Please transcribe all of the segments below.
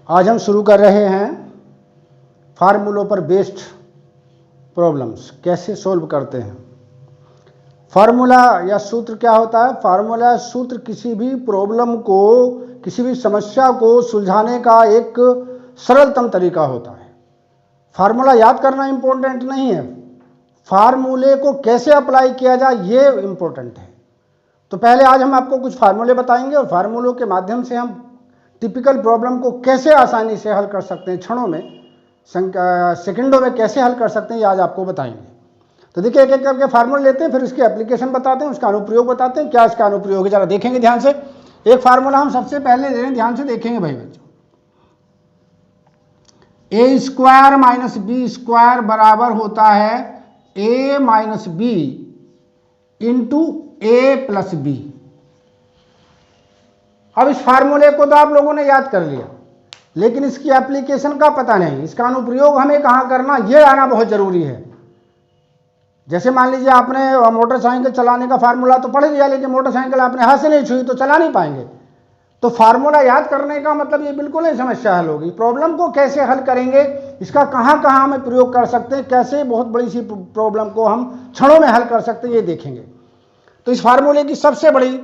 आज हम शुरू कर रहे हैं फार्मूलों पर बेस्ड प्रॉब्लम्स कैसे सोल्व करते हैं। फार्मूला या सूत्र क्या होता है? फार्मूला या सूत्र किसी भी प्रॉब्लम को, किसी भी समस्या को सुलझाने का एक सरलतम तरीका होता है। फार्मूला याद करना इम्पोर्टेंट नहीं है, फार्मूले को कैसे अप्लाई किया जाए ये इम्पोर्टेंट है। तो पहले आज हम आपको कुछ फार्मूले बताएंगे और फार्मूलों के माध्यम से हम टिपिकल प्रॉब्लम को कैसे आसानी से हल कर सकते हैं, क्षणों में, सेकंडों में कैसे हल कर सकते हैं, ये आज आपको बताएंगे। तो देखिए, एक एक करके फार्मूला लेते हैं, फिर इसकी एप्लीकेशन बताते हैं, उसका अनुप्रयोग बताते हैं। क्या इसका अनुप्रयोग है जरा देखेंगे ध्यान से। एक फार्मूला हम सबसे पहले ले रहे हैं, ध्यान से देखेंगे भाई बच्चों। ए स्क्वायर माइनस बी स्क्वायर बराबर होता है ए minus b into a plus B. अब इस फार्मूले को तो आप लोगों ने याद कर लिया, लेकिन इसकी एप्लीकेशन का पता नहीं, इसका अनुप्रयोग हमें कहाँ करना, यह आना बहुत जरूरी है। जैसे मान लीजिए आपने मोटरसाइकिल चलाने का फार्मूला तो पढ़ लिया, लेकिन मोटरसाइकिल आपने हाथ से नहीं छुई तो चला नहीं पाएंगे। तो फार्मूला याद करने का मतलब ये बिल्कुल नहीं समस्या हल होगी। प्रॉब्लम को कैसे हल करेंगे, इसका कहाँ कहाँ हमें प्रयोग कर सकते हैं, कैसे बहुत बड़ी सी प्रॉब्लम को हम क्षणों में हल कर सकते हैं, ये देखेंगे। तो इस फार्मूले की सबसे बड़ी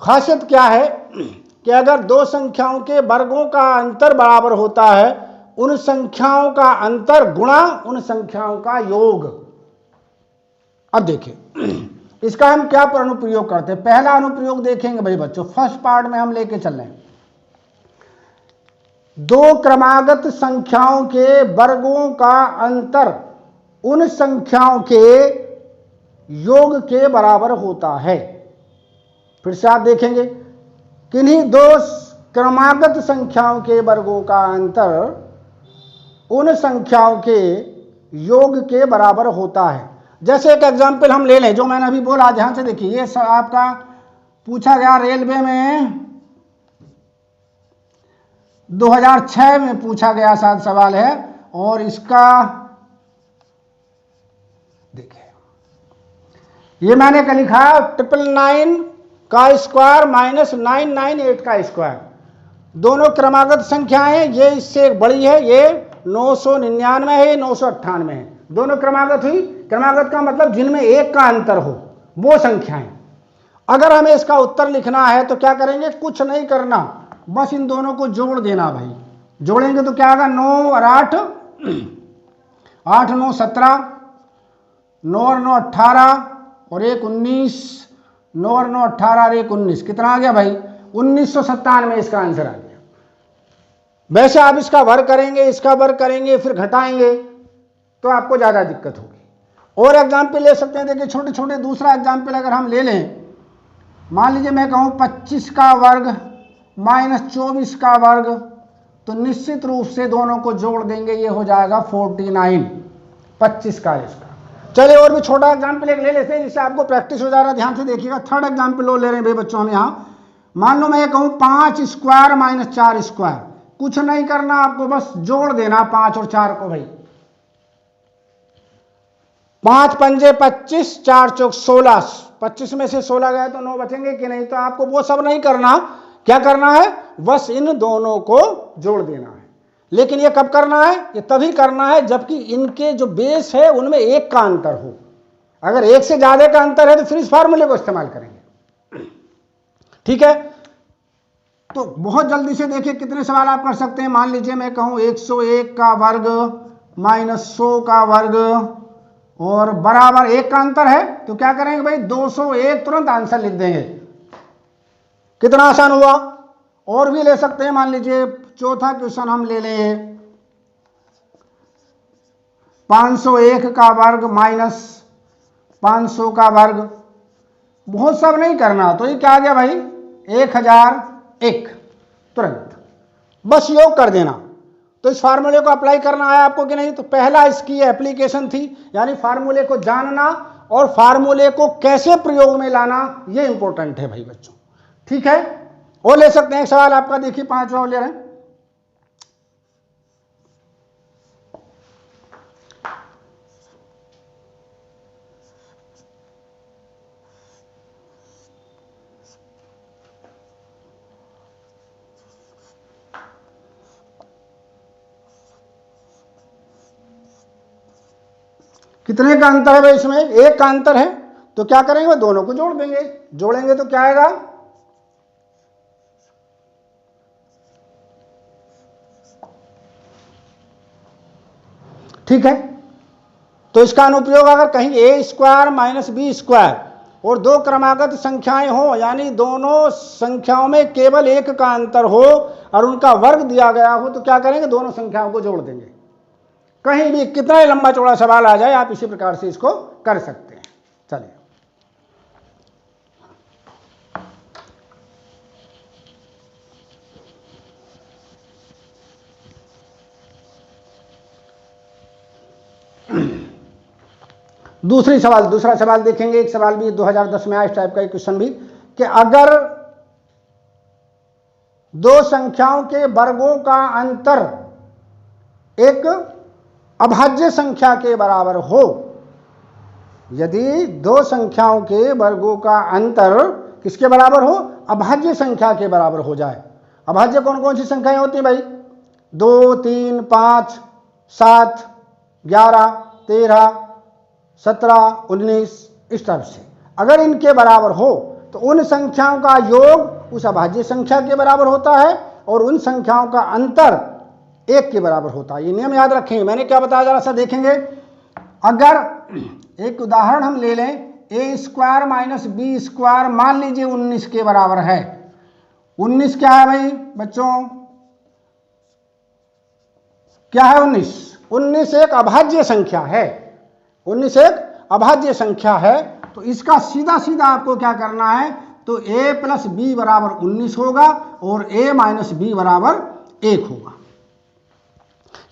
खासियत क्या है कि अगर दो संख्याओं के वर्गों का अंतर बराबर होता है, उन संख्याओं का अंतर गुणा उन संख्याओं का योग। अब देखिए इसका हम क्या अनुप्रयोग करते हैं। पहला अनुप्रयोग देखेंगे भाई बच्चों, फर्स्ट पार्ट में हम लेके चल रहे हैं। दो क्रमागत संख्याओं के वर्गों का अंतर उन संख्याओं के योग के बराबर होता है। फिर से आप देखेंगे, किन्हीं दो क्रमागत संख्याओं के वर्गों का अंतर उन संख्याओं के योग के बराबर होता है। जैसे एक एग्जाम्पल हम ले लें, जो मैंने अभी बोला, ध्यान से देखिए। ये आपका पूछा गया रेलवे में 2006 में पूछा गया शायद सवाल है, और इसका देखिए, ये मैंने क्या लिखा है, 999 का स्क्वायर माइनस 998 का स्क्वायर। दोनों क्रमागत संख्याएं हैं, ये इससे एक बड़ी है, ये 999 है, 998 है। दोनों क्रमागत हुई। क्रमागत का मतलब जिनमें एक का अंतर हो, वो संख्याएं। अगर हमें इसका उत्तर लिखना है तो क्या करेंगे, कुछ नहीं करना, बस इन दोनों को जोड़ देना भाई। जोड़ेंगे तो क्या होगा, 9 और 8, 8 9 17, 9 और 9 18 और 1 19, 9 और 9 18 और 1 19, कितना आ गया भाई, 1997 इसका आंसर आ गया। वैसे आप इसका वर्ग करेंगे, इसका वर्ग करेंगे, फिर घटाएंगे तो आपको ज्यादा दिक्कत होगी। और एग्जाम्पल ले सकते हैं, देखिए छोटे छोटे। दूसरा एग्जाम्पल अगर हम ले लें, मान लीजिए मैं कहूं 25 का वर्ग माइनस 24 का वर्ग, तो निश्चित रूप से दोनों को जोड़ देंगे, ये हो जाएगा 49, 25 का इसका। चलिए और भी छोटा एग्जाम्पल एक ले लेते हैं, जिससे आपको प्रैक्टिस हो जा रहा है। ध्यान से देखिएगा, थर्ड एग्जाम्पल ले रहे हैं भाई बच्चों हम यहाँ। मान लो मैं कहूं 5 स्क्वायर माइनस 4 स्क्वायर। कुछ नहीं करना आपको, बस जोड़ देना 5 और 4 को भाई। 5 पंजे 25, 4 चौक 16, 25 में से 16 गए तो 9 बचेंगे कि नहीं। तो आपको वो सब नहीं करना, क्या करना है, बस इन दोनों को जोड़ देना है। लेकिन ये कब करना है, ये तभी करना है जबकि इनके जो बेस है उनमें एक का अंतर हो। अगर एक से ज्यादा का अंतर है तो फिर इस फार्मूले को इस्तेमाल करेंगे। ठीक है, तो बहुत जल्दी से देखिए कितने सवाल आप कर सकते हैं। मान लीजिए मैं कहूं 101 का वर्ग माइनस 100 का वर्ग और बराबर एक का अंतर है, तो क्या करेंगे भाई, 201, तुरंत आंसर लिख देंगे। कितना आसान हुआ। और भी ले सकते हैं, मान लीजिए चौथा क्वेश्चन हम ले लें, 501 का वर्ग माइनस 500 का वर्ग। बहुत सब नहीं करना, तो ये क्या आ गया भाई, 1001, तुरंत बस योग कर देना। तो इस फार्मूले को अप्लाई करना है आपको कि नहीं। तो पहला इसकी एप्लीकेशन थी, यानी फार्मूले को जानना और फार्मूले को कैसे प्रयोग में लाना, ये इंपॉर्टेंट है भाई बच्चों। ठीक है, और ले सकते हैं एक सवाल आपका, देखिए 5वां ले रहे हैं। कितने का अंतर है भाई इसमें? एक का अंतर है। तो क्या करेंगे, दोनों को जोड़ देंगे। जोड़ेंगे तो क्या आएगा, ठीक है। तो इसका अनुप्रयोग अगर कहीं ए स्क्वायर माइनस बी स्क्वायर और दो क्रमागत संख्याएं हो, यानी दोनों संख्याओं में केवल एक का अंतर हो और उनका वर्ग दिया गया हो, तो क्या करेंगे, दोनों संख्याओं को जोड़ देंगे। कहीं भी कितना ही लंबा चौड़ा सवाल आ जाए, आप इसी प्रकार से इसको कर सकते हैं। चलिए, दूसरा सवाल देखेंगे। एक सवाल भी 2010 में आया इस टाइप का एक क्वेश्चन भी, कि अगर दो संख्याओं के वर्गों का अंतर एक अभाज्य संख्या के बराबर हो, यदि दो संख्याओं के वर्गों का अंतर किसके बराबर हो, अभाज्य संख्या के बराबर हो जाए। अभाज्य कौन कौन सी संख्याएं होती हैं भाई? 2, 3, 5, 7, 11, 13, 17, 19, इस तरह से अगर इनके बराबर हो तो उन संख्याओं का योग उस अभाज्य संख्या के बराबर होता है और उन संख्याओं का अंतर एक के बराबर होता है। ये नियम याद रखेंगे। मैंने क्या बताया, जरा सा देखेंगे। अगर एक उदाहरण हम ले लें, ए स्क्वायर माइनस बी स्क्वायर मान लीजिए 19 के बराबर है। 19 क्या है भाई बच्चों, क्या है 19? 19 एक अभाज्य संख्या है। 19 एक अभाज्य संख्या है, तो इसका सीधा सीधा आपको क्या करना है, तो a प्लस बी बराबर 19 होगा और a माइनस बी बराबर 1 होगा।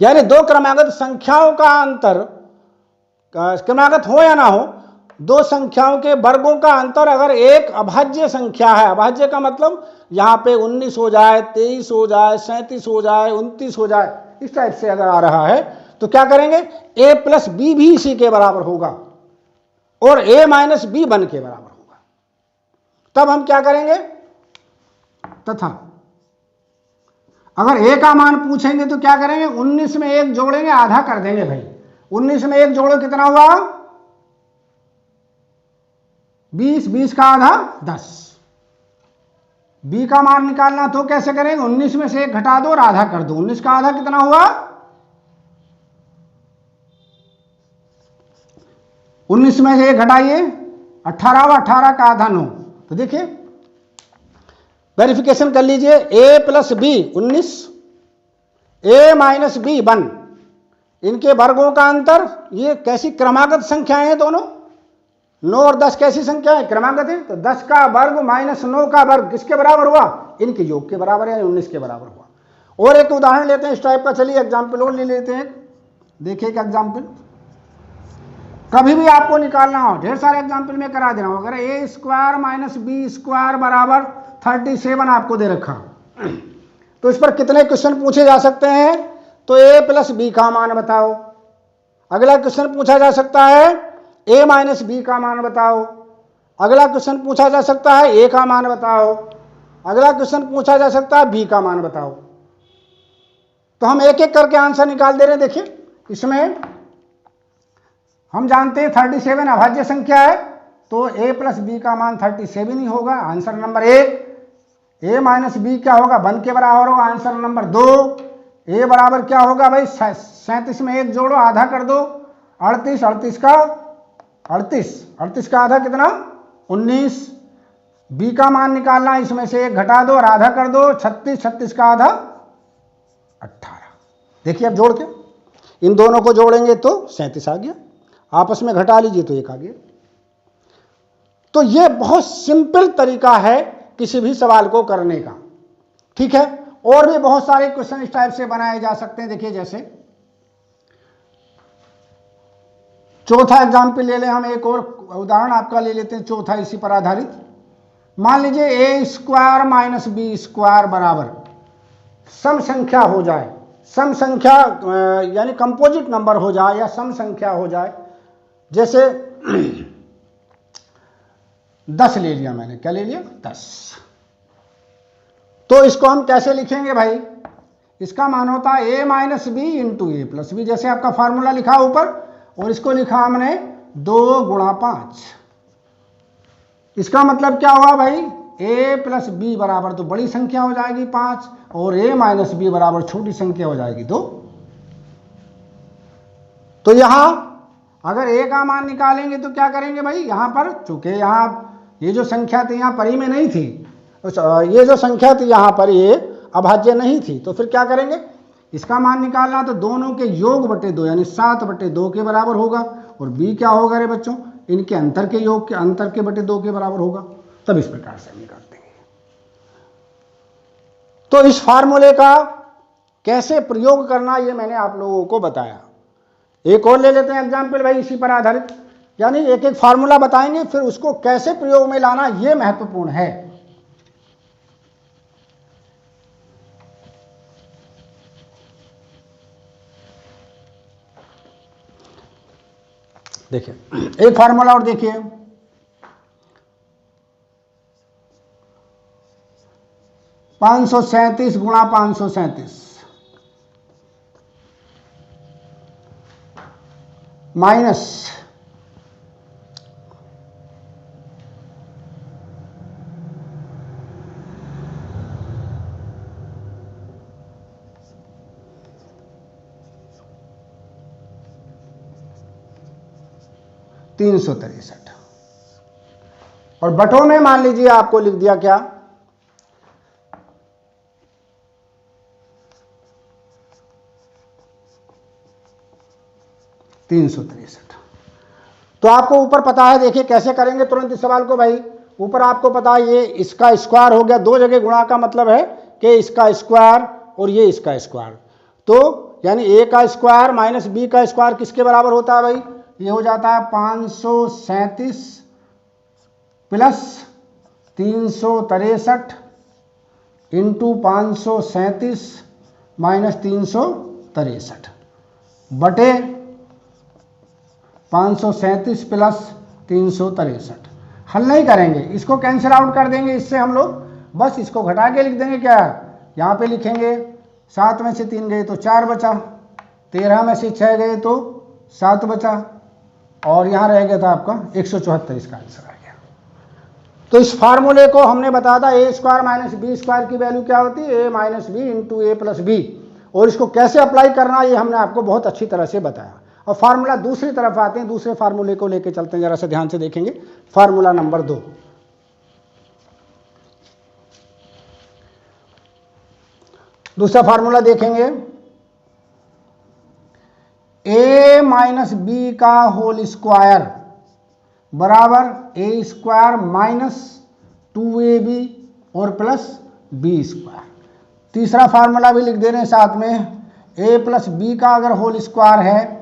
यानी दो क्रमागत संख्याओं का अंतर, क्रमागत हो या ना हो, दो संख्याओं के वर्गों का अंतर अगर एक अभाज्य संख्या है, अभाज्य का मतलब यहाँ पे 19 हो जाए, 23 हो जाए, 37 हो जाए, 29 हो जाए, इस टाइप से अगर आ रहा है, तो क्या करेंगे, a प्लस बी भी इसी के बराबर होगा और a माइनस बी 1 के बराबर होगा। तब हम क्या करेंगे, तथा अगर a का मान पूछेंगे तो क्या करेंगे, 19 में 1 जोड़ेंगे, आधा कर देंगे भाई। 19 में 1 जोड़ो कितना हुआ, 20, 20 का आधा 10। b का मान निकालना तो कैसे करेंगे, 19 में से 1 घटा दो और आधा कर दो। 19 का आधा कितना हुआ, 19 में से 1 घटाइए, 18 हुआ, 18 का आधा 9। तो देखिए वेरिफिकेशन कर लीजिए, a plus b 19, a minus b 1, इनके वर्गों का अंतर, ये कैसी क्रमागत संख्याएं हैं दोनों, 9 और 10 कैसी संख्या है, क्रमागत है। तो 10 का वर्ग माइनस 9 का वर्ग किसके बराबर हुआ, इनके योग के बराबर है, 19 के बराबर हुआ। और एक उदाहरण लेते हैं इस टाइप का, चलिए एग्जाम्पल और ले लेते हैं। देखिए एक एग्जाम्पल, कभी भी आपको निकालना हो, ढेर सारे एग्जाम्पल में करा दे रहा हूं। अगर ए स्क्वायर माइनस बी स्क्वायर बराबर 37 आपको दे रखा, तो इस पर कितने क्वेश्चन पूछे जा सकते हैं, तो a प्लस बी का मान बताओ। अगला क्वेश्चन पूछा जा सकता है a माइनस बी का मान बताओ। अगला क्वेश्चन पूछा जा सकता है a का मान बताओ। अगला क्वेश्चन पूछा जा सकता है b का मान बताओ। तो हम एक एक करके आंसर निकाल दे रहे हैं। देखिए इसमें हम जानते हैं 37 अभाज्य संख्या है, तो a प्लस बी का मान 37 ही होगा, answer number 1। a minus b क्या होगा, 1 के बराबर होगा, आंसर नंबर 2। a बराबर क्या होगा भाई, 37 में 1 जोड़ो, आधा कर दो, 38, 38 का आधा कितना, 19। b का मान निकालना, इसमें से 1 घटा दो और आधा कर दो, 36 का आधा 18। देखिए अब जोड़ के इन दोनों को जोड़ेंगे तो 37 आ गया, आपस में घटा लीजिए तो 1 आ गया। तो ये बहुत सिंपल तरीका है किसी भी सवाल को करने का, ठीक है। और भी बहुत सारे क्वेश्चन इस टाइप से बनाए जा सकते हैं। देखिए जैसे चौथा एग्जाम्पल ले लें हम, एक और उदाहरण आपका ले लेते हैं चौथा इसी पर आधारित। मान लीजिए ए स्क्वायर माइनस बी स्क्वायर बराबर सम संख्या हो जाए, सम संख्या यानी कंपोजिट नंबर हो जाए या सम संख्या हो जाए। जैसे 10 ले लिया मैंने, क्या ले लिया, 10। तो इसको हम कैसे लिखेंगे भाई, इसका मान होता है a minus b into a plus b, जैसे आपका फार्मूला लिखा ऊपर। और इसको लिखा हमने 2 गुणा 5। इसका मतलब क्या हुआ भाई, a प्लस बी बराबर तो बड़ी संख्या हो जाएगी 5 और a माइनस बी बराबर छोटी संख्या हो जाएगी 2। तो यहां अगर a का मान निकालेंगे तो क्या करेंगे भाई, यहां पर चूंकि यहां ये जो संख्या थी यहां परी में नहीं थी, ये जो संख्या थी यहां पर ये अभाज्य नहीं थी, तो फिर क्या करेंगे, इसका मान निकालना तो दोनों के योग बटे 2 यानी 7/2 के बराबर होगा। और b क्या होगा रे बच्चों, इनके अंतर के योग के अंतर के बटे 2 के बराबर होगा। तब इस प्रकार से हम निकालते हैं। तो इस फार्मूले का कैसे प्रयोग करना ये मैंने आप लोगों को बताया। एक और ले लेते हैं एग्जाम्पल भाई इसी पर आधारित, यानी एक एक फार्मूला बताएंगे फिर उसको कैसे प्रयोग में लाना ये महत्वपूर्ण है। देखिए एक फार्मूला और देखिए, (537 गुणा 537) माइनस 363 और बटों में मान लीजिए आपको लिख दिया क्या, (363). तो आपको ऊपर पता है, देखिए कैसे करेंगे तुरंत इस सवाल को भाई। ऊपर आपको पता है ये इसका स्क्वायर हो गया, 2 जगह गुणा का मतलब है कि इसका स्क्वायर और ये इसका स्क्वायर, तो यानी a का स्क्वायर माइनस b का स्क्वायर किसके बराबर होता है भाई, ये हो जाता है 537 प्लस 363 इंटू 537 माइनस 363 बटे 537 प्लस 363। हल नहीं करेंगे, इसको कैंसिल आउट कर देंगे इससे हम लोग, बस इसको घटा के लिख देंगे। क्या यहाँ पे लिखेंगे 7 में से 3 गए तो 4 बचा, 13 में से 6 गए तो 7 बचा और यहाँ रह गया था आपका 174, इसका आंसर आ गया। तो इस फार्मूले को हमने बताया था a square minus b square की वैल्यू क्या होती है, a minus b into a plus b, और इसको कैसे अप्लाई करना ये हमने आपको बहुत अच्छी तरह से बताया। और फार्मूला दूसरी तरफ आते हैं, दूसरे फार्मूले को लेके चलते हैं, जरा सा ध्यान से देखेंगे। फार्मूला नंबर 2, दूसरा फार्मूला देखेंगे, a माइनस बी का होल स्क्वायर बराबर a स्क्वायर माइनस 2ab और प्लस बी स्क्वायर। तीसरा फार्मूला भी लिख दे रहे हैं साथ में, a प्लस बी का अगर होल स्क्वायर है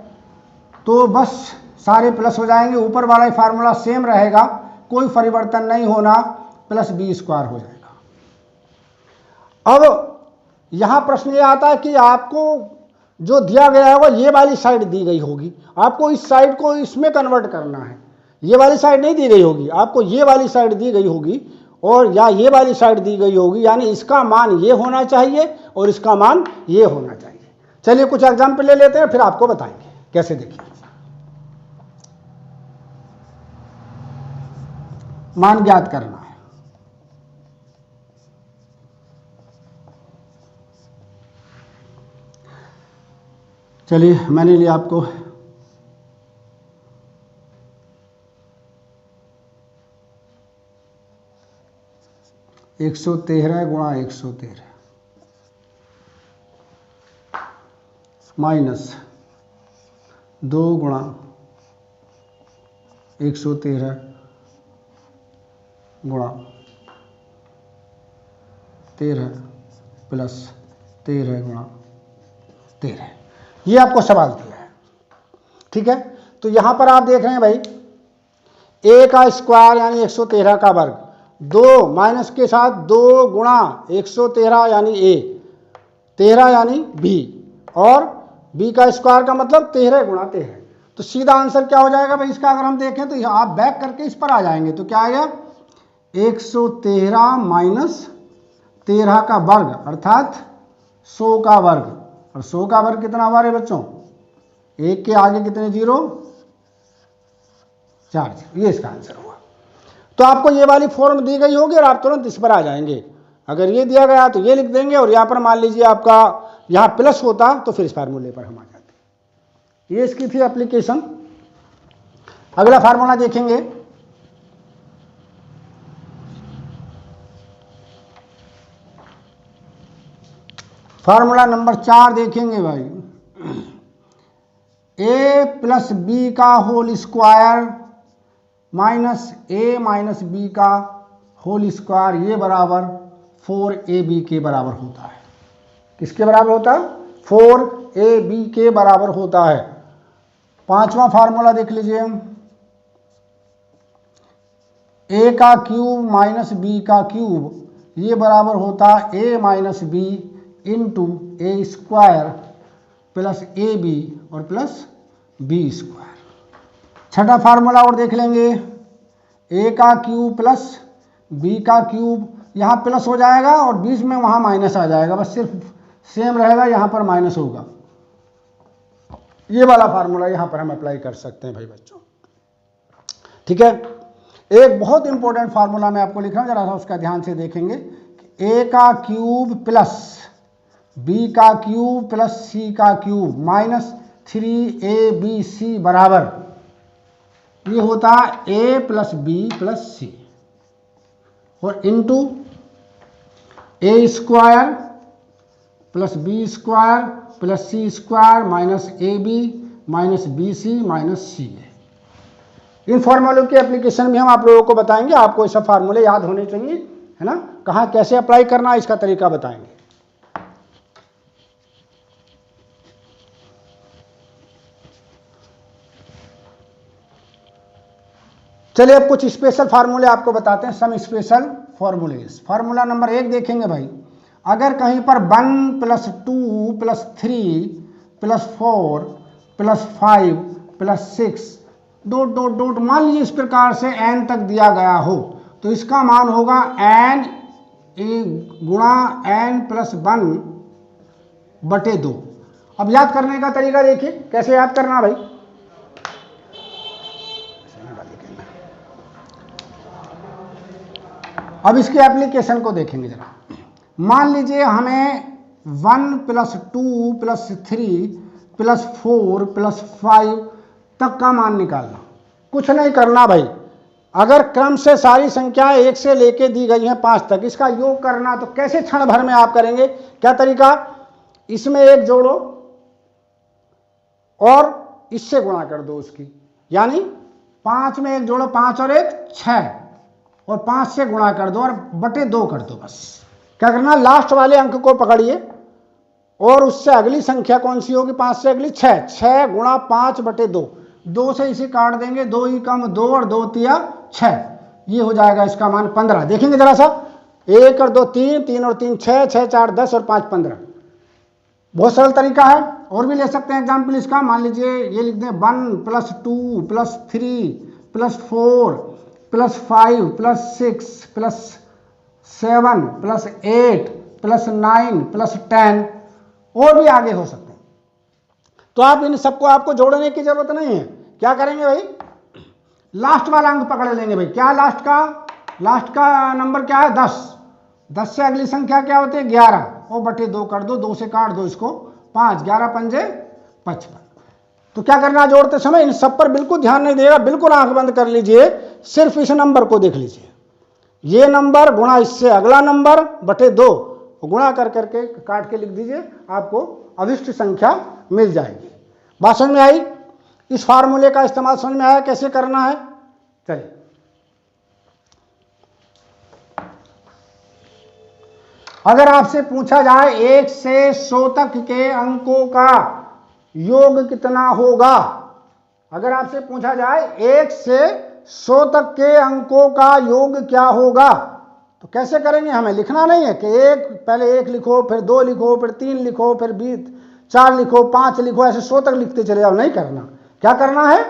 तो बस सारे प्लस हो जाएंगे, ऊपर वाला ही फार्मूला सेम रहेगा, कोई परिवर्तन नहीं होना, प्लस बी स्क्वायर हो जाएगा। अब यहां प्रश्न ये आता है कि आपको जो दिया गया होगा ये वाली साइड दी गई होगी, आपको इस साइड को इसमें कन्वर्ट करना है। ये वाली साइड नहीं दी गई होगी, आपको ये वाली साइड दी गई होगी और या ये वाली साइड दी गई होगी, यानी इसका मान ये होना चाहिए और इसका मान ये होना चाहिए। चलिए कुछ एग्जाम्पल ले लेते हैं फिर आपको बताएंगे कैसे। देखिए मान ज्ञात करना है, चलिए मैंने लिया आपको 113 गुणा 113 माइनस 2 गुणा 113 गुणा 13 प्लस 13 गुणा 13। ये आपको सवाल दिया है, ठीक है। तो यहां पर आप देख रहे हैं भाई a का स्क्वायर यानी 113 का वर्ग, 2 माइनस के साथ 2 गुणा 113 यानी a, 13 यानी b, और b का स्क्वायर का मतलब 13 गुणा 13। तो सीधा आंसर क्या हो जाएगा भाई इसका, अगर हम देखें तो आप बैक करके इस पर आ जाएंगे तो क्या आएगा, 113 माइनस 13 का वर्ग अर्थात 100 का वर्ग, और 100 का वर्ग कितना हमारे बच्चों 1 के आगे कितने जीरो, 4 जीरो, ये इसका आंसर हुआ। तो आपको ये वाली फॉर्म दी गई होगी और आप तुरंत इस पर आ जाएंगे। अगर ये दिया गया तो ये लिख देंगे, और यहाँ पर मान लीजिए आपका यहाँ प्लस होता तो फिर इस फार्मूले पर हम आ जाते। ये इसकी थी एप्लीकेशन। अगला फार्मूला देखेंगे। फार्मूला नंबर 4 देखेंगे भाई। a प्लस बी का whole square minus a minus b का होल स्क्वायर, ये बराबर 4ab के बराबर होता है। किसके बराबर होता है? 4ab के बराबर होता है। 5वां फार्मूला देख लीजिए। a का क्यूब माइनस b का क्यूब, ये बराबर होता है a minus b into a square plus a b और प्लस बी स्क्वायर। 6ठा फार्मूला और देख लेंगे। a का क्यूब प्लस b का क्यूब, यहाँ प्लस हो जाएगा और बीच में वहाँ माइनस आ जाएगा, बस सिर्फ सेम रहेगा, यहाँ पर माइनस होगा। ये वाला फार्मूला यहाँ पर हम अप्लाई कर सकते हैं भाई बच्चों। ठीक है। एक बहुत इंपॉर्टेंट फार्मूला मैं आपको लिख रहा हूँ, जरा सा उसका ध्यान से देखेंगे। a का क्यूब प्लस b का क्यूब प्लस c का क्यूब माइनस 3abc बराबर, ये होता है a plus b plus c और into a square plus b square plus c square minus a b minus b c minus c a. इन फार्मूलों के एप्लीकेशन भी हम आप लोगों को बताएंगे। आपको ये सब फार्मूले याद होने चाहिए, है ना। कहाँ कैसे अप्लाई करना है इसका तरीका बताएंगे। चलिए अब कुछ स्पेशल फार्मूले आपको बताते हैं, some special formulas. Formula number 1 देखेंगे भाई। अगर कहीं पर 1 plus 2 plus 3 plus 4 plus 5 plus 6 dot dot dot मान लीजिए इस प्रकार से n तक दिया गया हो, तो इसका मान होगा n गुणा n प्लस 1 बटे 2। अब याद करने का तरीका देखिए, कैसे याद करना भाई। अब इसके एप्लीकेशन को देखेंगे जरा। मान लीजिए हमें 1 प्लस 2 प्लस 3 प्लस 4 प्लस 5 तक का मान निकालना। कुछ नहीं करना भाई, अगर क्रम से सारी संख्याएं 1 से लेके दी गई हैं 5 तक, इसका योग करना। तो कैसे क्षण भर में आप करेंगे, क्या तरीका, इसमें 1 जोड़ो और इससे गुणा कर दो उसकी, यानी 5 में 1 जोड़ो, 5 और 1 6 और 5 से गुणा कर दो और बटे 2 कर दो। बस क्या करना, लास्ट वाले अंक को पकड़िए और उससे अगली संख्या कौन सी होगी, 5 से अगली 6, 6 गुणा 5 बटे 2, 2 से इसे काट देंगे, 2 ही कम 2 और 2 तिया 6, ये हो जाएगा इसका मान 15। देखेंगे जरा सा, 1 और 2 3, 3 और 3 6, 6 4 10 और 5 15। बहुत सरल तरीका है। और भी ले सकते हैं एग्जाम्पल इसका। मान लीजिए ये लिख दें 1 plus 2 plus 3 plus 4 plus 5 plus 6 plus 7 plus 8 plus 9 plus 10, और भी आगे हो सकते हैं। तो आप इन सबको आपको जोड़ने की जरूरत नहीं है। क्या करेंगे भाई, लास्ट वाला अंक पकड़ लेंगे भाई। क्या लास्ट का नंबर क्या है, 10। 10 से अगली संख्या क्या होती है, 11, और बटे 2 कर दो, 2 से काट दो इसको, 5, 11 पंजे 55। तो क्या करना, जोड़ते समय इन सब पर बिल्कुल ध्यान नहीं देगा, बिल्कुल आंख बंद कर लीजिए, सिर्फ इस नंबर को देख लीजिए। ये नंबर गुणा इससे अगला नंबर बटे 2, गुणा कर करके काट के लिख दीजिए, आपको अभिष्ट संख्या मिल जाएगी। बात समझ में आई। इस फार्मूले का इस्तेमाल समझ में आया कैसे करना है। चलिए अगर आपसे पूछा जाए 1 से 100 तक के अंकों का योग कितना होगा, अगर आपसे पूछा जाए 1 से 100 तक के अंकों का योग क्या होगा, तो कैसे करेंगे। हमें लिखना नहीं है कि पहले 1 लिखो, फिर 2 लिखो, फिर 3 लिखो, फिर 4 लिखो, 5 लिखो, ऐसे 100 तक लिखते चले जाओ, नहीं करना। क्या करना है,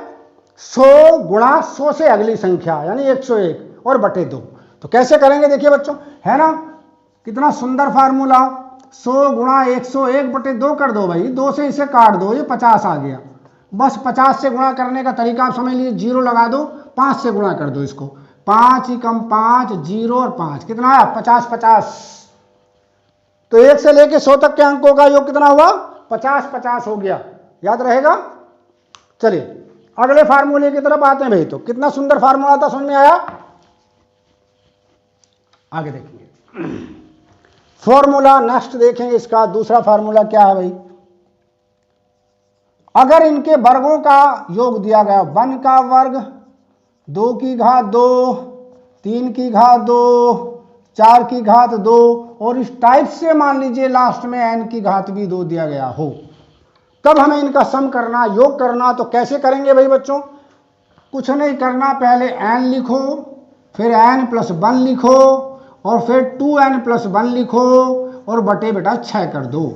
100 गुणा 100 से अगली संख्या, यानी 101 और बटे 2। तो कैसे करेंगे देखिए बच्चों, है ना, कितना सुंदर फार्मूला। 100 गुणा 101 बटे 2 कर दो भाई, 2 से इसे काट दो, ये 50 आ गया। बस 50 से गुणा करने का तरीका आप समझ लीजिए, 0 लगा दो, 5 से गुणा कर दो इसको, 5 × 5 0 और 5 कितना आया 50 50। तो 1 से लेके 100 तक के अंकों का योग कितना हुआ 50 50 हो गया, याद रहेगा। चलिए अगले फार्मूले की तरफ आते हैं भाई। तो कितना सुंदर फार्मूला था, समझ में आया। आगे देखिए फॉर्मूला नेक्स्ट देखेंगे, इसका दूसरा फार्मूला क्या है भाई। अगर इनके वर्गों का योग दिया गया 1 का वर्ग, 2 की घात 2, 3 की घात 2, 4 की घात 2 और इस टाइप से मान लीजिए लास्ट में n की घात भी 2 दिया गया हो, तब हमें इनका सम करना, योग करना। तो कैसे करेंगे भाई बच्चों, कुछ नहीं करना, पहले n लिखो, फिर n + 1 लिखो और फिर 2n + 1 लिखो और बटे बेटा 6 कर दो।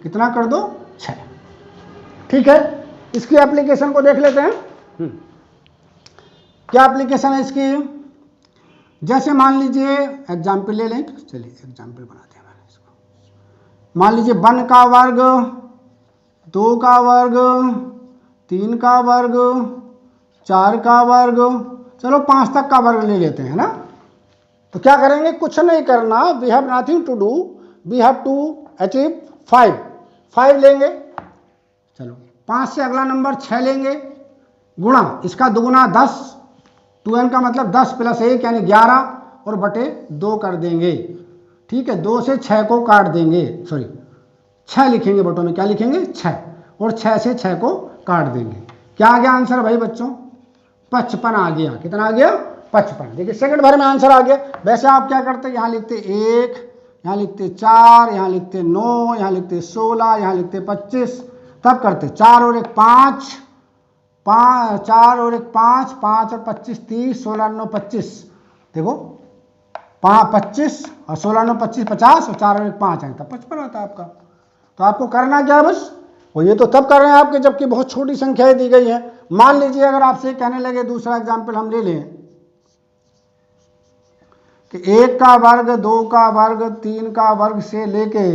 कितना कर दो 6। ठीक है, इसकी एप्लीकेशन को देख लेते हैं। क्या एप्लीकेशन है इसकी। जैसे मान लीजिए एग्जाम्पल ले लें, चलिए एग्जाम्पल बनाते हैं इसको। मान लीजिए 1 का वर्ग, 2 का वर्ग, 3 का वर्ग, 4 का वर्ग, चलो 5 तक का वर्ग ले लेते हैं ना। तो क्या करेंगे, कुछ नहीं करना, we have nothing to do, we have to achieve 5 लेंगे। चलो 5 से अगला नंबर 6 लेंगे, गुणा इसका दुगुना 10, 2n का मतलब 10 + 1 यानी 11 और बटे 2 कर देंगे। ठीक है, 2 से 6 को काट देंगे, सॉरी 6 लिखेंगे बटों में, क्या लिखेंगे 6, और 6 से 6 को काट देंगे। क्या आ गया आंसर भाई बच्चों 55 आ गया। कितना आ गया 55। देखिए सेकंड भर में आंसर आ गया। वैसे आप क्या करते, यहाँ लिखते 1, यहाँ लिखते 4, यहाँ लिखते 9, यहाँ लिखते 16, यहाँ लिखते 25, तब करते 4 और 1 5, 4 और 1 5, 5 और 25 30, 16 9 25, देखो 25 और 16 9 25 50 और 4 और 1 5 है, तब 55 आता है आपका। तो आपको करना क्या है बस, और ये तो तब कर रहे हैं आपके जबकि बहुत छोटी संख्याएं दी गई हैं। मान लीजिए अगर आपसे कहने लगे, दूसरा एग्जाम्पल हम ले लें कि 1 का वर्ग, 2 का वर्ग, 3 का वर्ग से लेके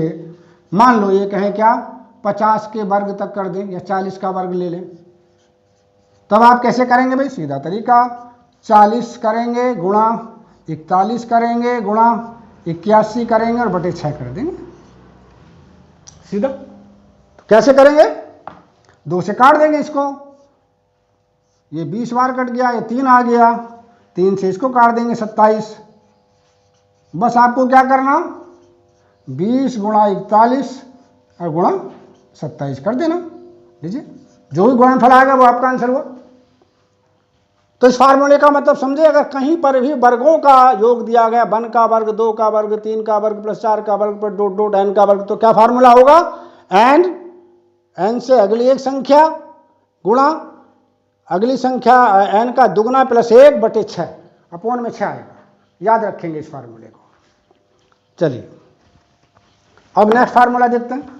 मान लो ये कहें क्या 50 के वर्ग तक कर दें या 40 का वर्ग ले लें, तब आप कैसे करेंगे भाई, सीधा तरीका 40 करेंगे गुणा 41 करेंगे गुणा 81 करेंगे और बटे 6 कर देंगे सीधा। तो कैसे करेंगे, 2 से काट देंगे इसको, ये 20 बार कट गया, ये 3 आ गया, 3 से इसको काट देंगे 27। बस आपको क्या करना 20 गुणा 41 और गुणा 27 कर देना। लीजिए जो भी गुणनफल आएगा वो आपका आंसर हुआ। तो इस फार्मूले का मतलब समझे, अगर कहीं पर भी वर्गों का योग दिया गया 1 का वर्ग, 2 का वर्ग, 3 का वर्ग + 4 का वर्ग पर डॉट डॉट n का वर्ग, तो क्या फार्मूला होगा n से अगली एक संख्या गुणा अगली संख्या n का दुगुना + 1 बटे 6 अपॉन में 6 आएगा। याद रखेंगे इस फार्मूले को। चलिए अब नेक्स्ट फार्मूला देखते हैं।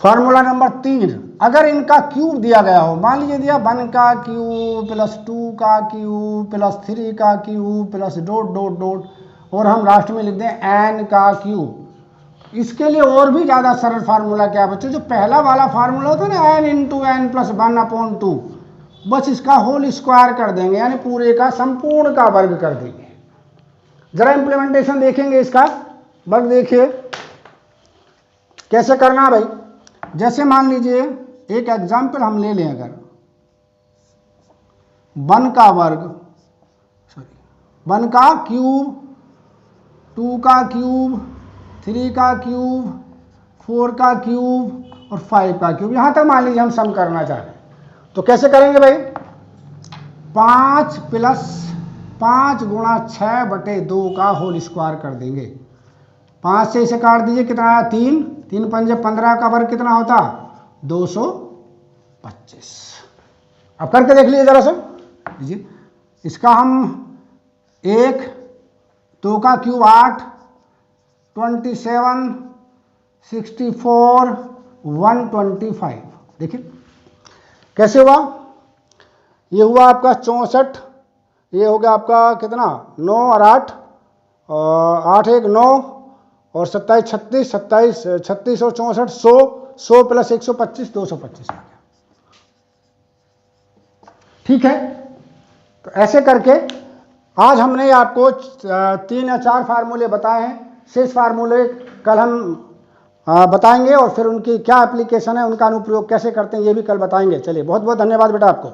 फार्मूला नंबर 3, अगर इनका क्यूब दिया गया हो, मान लीजिए दिया 1 का क्यूब + 2 का क्यूब + 3 का क्यूब + डॉट डॉट डॉट और हम लास्ट में लिख दें n का क्यूब। इसके लिए और भी ज़्यादा सरल फार्मूला क्या है बच्चों, जो पहला वाला फार्मूला होता है ना n × n + 1/2, बस इसका होल स्क्वायर कर देंगे, यानी पूरे का संपूर्ण का वर्ग कर देंगे। जरा इंप्लीमेंटेशन देखेंगे इसका, वर्ग देखिए कैसे करना है भाई। जैसे मान लीजिए एक एग्जाम्पल हम ले लें, अगर 1 का वर्ग, सॉरी 1 का क्यूब, 2 का क्यूब, 3 का क्यूब, 4 का क्यूब और 5 का क्यूब, यहाँ तक मान लीजिए हम सम करना चाह रहे हैं। तो कैसे करेंगे भाई, 5 + 5 गुणा 6 बटे 2 का होल स्क्वायर कर देंगे। 5 से इसे काट दीजिए, कितना आया 3, 3 × 5 = 15 का वर्ग कितना होता 225। अब करके देख लीजिए जरा सा, लीजिए इसका हम 1, 2 का क्यूब 8, 27, 64, 125, देखिए कैसे हुआ। ये हुआ आपका 64, ये हो गया आपका कितना 9 और 8 और 8 1 9 और 27 36, 27 36 और 64 100, 100 प्लस 125 225 आ गया। ठीक है, तो ऐसे करके आज हमने आपको 3 या 4 फार्मूले बताए हैं। शेष फार्मूले कल हम बताएंगे और फिर उनकी क्या एप्लीकेशन है, उनका अनुप्रयोग कैसे करते हैं, ये भी कल बताएंगे। चलिए, बहुत बहुत धन्यवाद बेटा आपको।